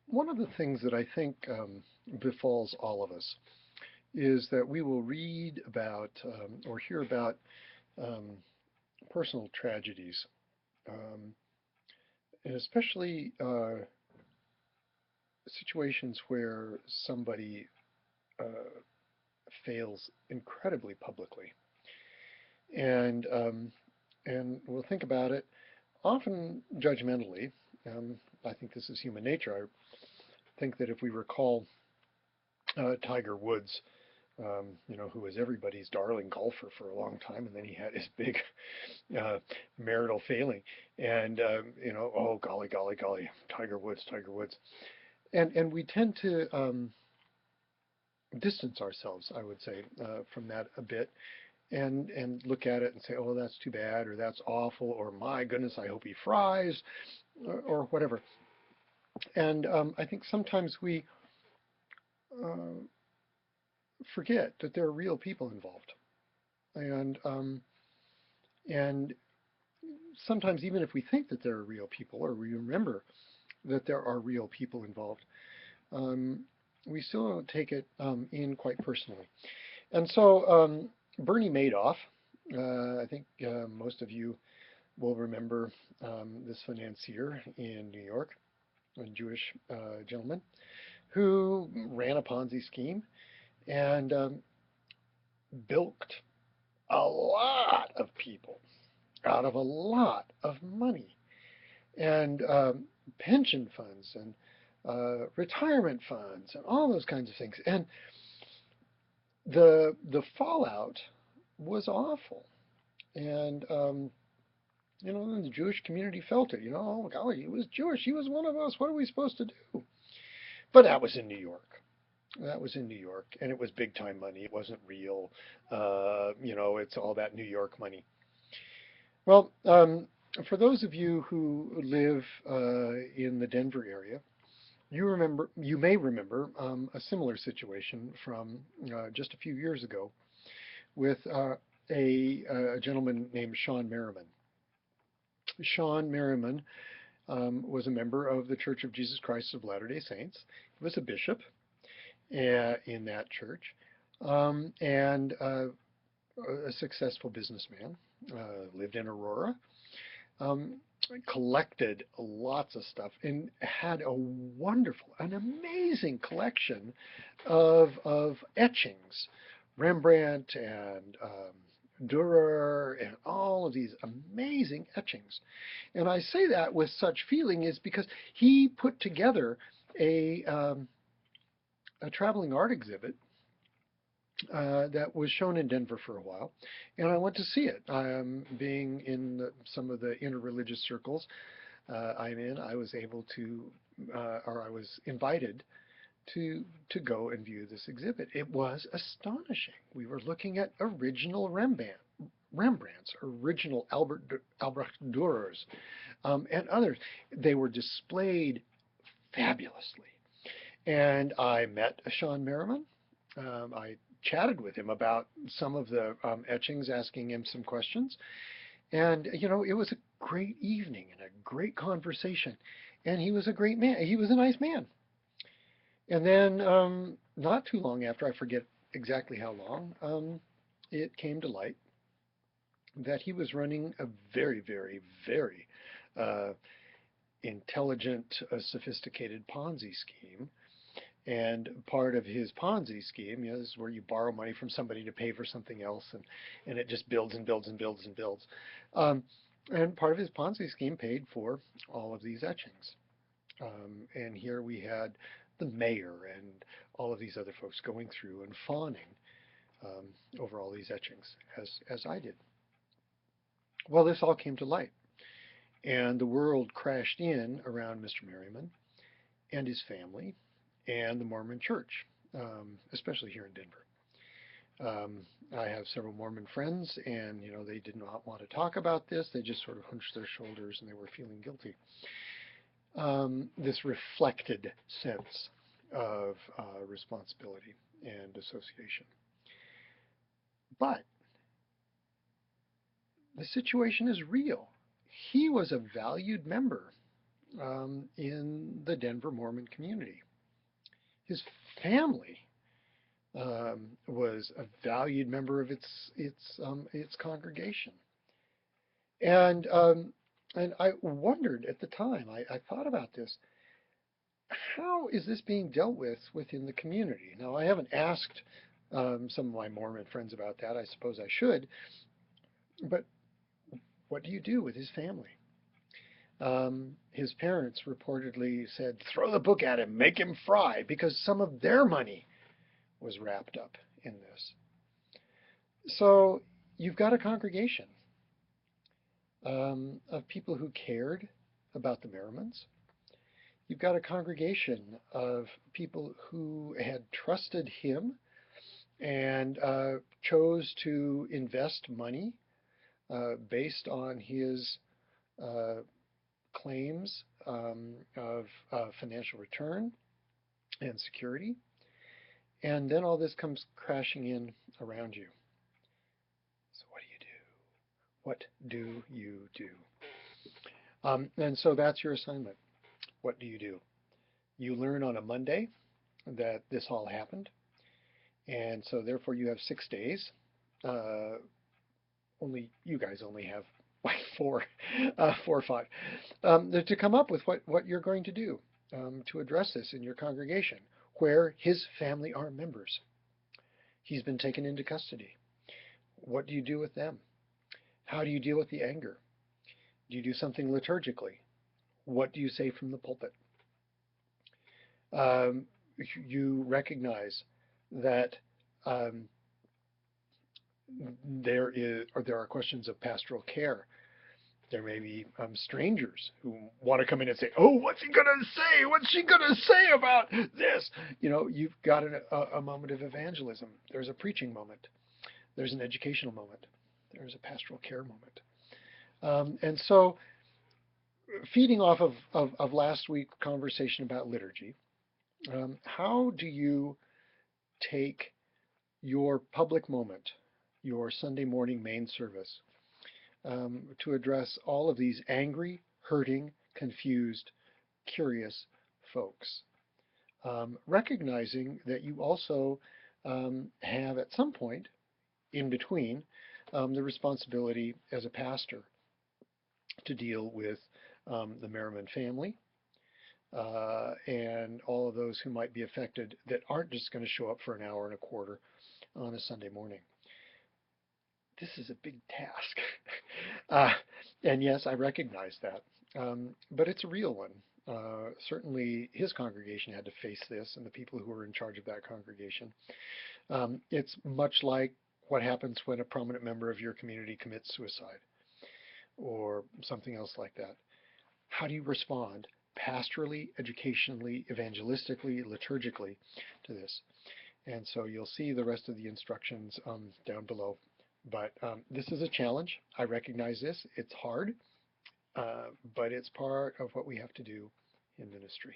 One of the things that I think befalls all of us is that we will read about or hear about um, personal tragedies, um, and especially situations where somebody uh, fails incredibly publicly. And and we'll think about it often judgmentally. Um, I think this is human nature. I think that if we recall Tiger Woods, who was everybody's darling golfer for a long time, and then he had his big uh, marital failing, and oh golly, golly, golly, Tiger Woods, Tiger Woods, and we tend to distance ourselves, I would say, from that a bit, and look at it and say, oh, that's too bad, or that's awful, or my goodness, I hope he fries, or whatever. And I think sometimes we uh, forget that there are real people involved, and sometimes even if we think that there are real people, or we remember that there are real people involved, um, we still don't take it in quite personally. And so Bernie Madoff, I think most of you will remember this financier in New York, a Jewish gentleman who ran a Ponzi scheme and bilked a lot of people out of a lot of money and pension funds and retirement funds and all those kinds of things. And the fallout was awful. And the Jewish community felt it. Oh golly, he was Jewish. He was one of us. What are we supposed to do? But that was in New York. That was in New York, and it was big time money. It wasn't real. It's all that New York money. Well, for those of you who live in the Denver area, you may remember a similar situation from just a few years ago with a gentleman named Sean Merriman. Sean Merriman was a member of the Church of Jesus Christ of Latter-day Saints. He was a bishop in that church and a successful businessman. Lived in Aurora, um, collected lots of stuff, and had a wonderful, an amazing collection of etchings, Rembrandt and Dürer, and all of these amazing etchings. And I say that with such feeling is because he put together a um, a traveling art exhibit that was shown in Denver for a while, and I went to see it. Being in some of the interreligious circles I'm in, I was able to, or I was invited to go and view this exhibit. It was astonishing. We were looking at original Rembrandts, original Albrecht Dürers, and others. They were displayed fabulously. And I met Sean Merriman. I chatted with him about some of the etchings, asking him some questions. And, it was a great evening and a great conversation. And he was a great man. He was a nice man. And then, not too long after, I forget exactly how long, it came to light that he was running a very, very, very uh, intelligent, sophisticated Ponzi scheme. And part of his Ponzi scheme, this is where you borrow money from somebody to pay for something else, and it just builds and builds and builds and builds. Um, and part of his Ponzi scheme paid for all of these etchings. And here we had the mayor and all of these other folks going through and fawning um, over all these etchings, as I did. Well, this all came to light, and the world crashed in around Mr. Merriman and his family and the Mormon Church, especially here in Denver. I have several Mormon friends, and they did not want to talk about this. They just sort of hunched their shoulders, and they were feeling guilty. This reflected sense of responsibility and association. But the situation is real. He was a valued member in the Denver Mormon community. His family was a valued member of its congregation, and I wondered at the time. I thought about this. How is this being dealt with within the community? Now, I haven't asked some of my Mormon friends about that. I suppose I should. But what do you do with his family? His parents reportedly said, throw the book at him, make him fry, because some of their money was wrapped up in this. So you've got a congregation of people who cared about the Merrimans. You've got a congregation of people who had trusted him and chose to invest money based on his claims of financial return and security. And then all this comes crashing in around you. So what do you do? And so that's your assignment. What do you do? You learn on a Monday that this all happened. And so therefore you have 6 days. You guys only have like 4 or 5 to come up with what you're going to do to address this in your congregation where his family are members. He's been taken into custody. What do you do with them? How do you deal with the anger? Do you do something liturgically? What do you say from the pulpit? You recognize that there are questions of pastoral care. There may be strangers who want to come in and say, "Oh, what's he going to say? What's she going to say about this?" You've got a moment of evangelism. There's a preaching moment. There's an educational moment. There's a pastoral care moment. And so, feeding off of last week's conversation about liturgy, how do you take your public moment, your Sunday morning main service, to address all of these angry, hurting, confused, curious folks, recognizing that you also have at some point in between the responsibility as a pastor to deal with the Merriman family and all of those who might be affected that aren't just going to show up for an hour and a quarter on a Sunday morning. This is a big task. And yes, I recognize that. But it's a real one. Certainly his congregation had to face this and the people who were in charge of that congregation. It's much like what happens when a prominent member of your community commits suicide or something else like that. How do you respond pastorally, educationally, evangelistically, liturgically to this? And so you'll see the rest of the instructions down below. But this is a challenge. I recognize this. It's hard, but it's part of what we have to do in ministry.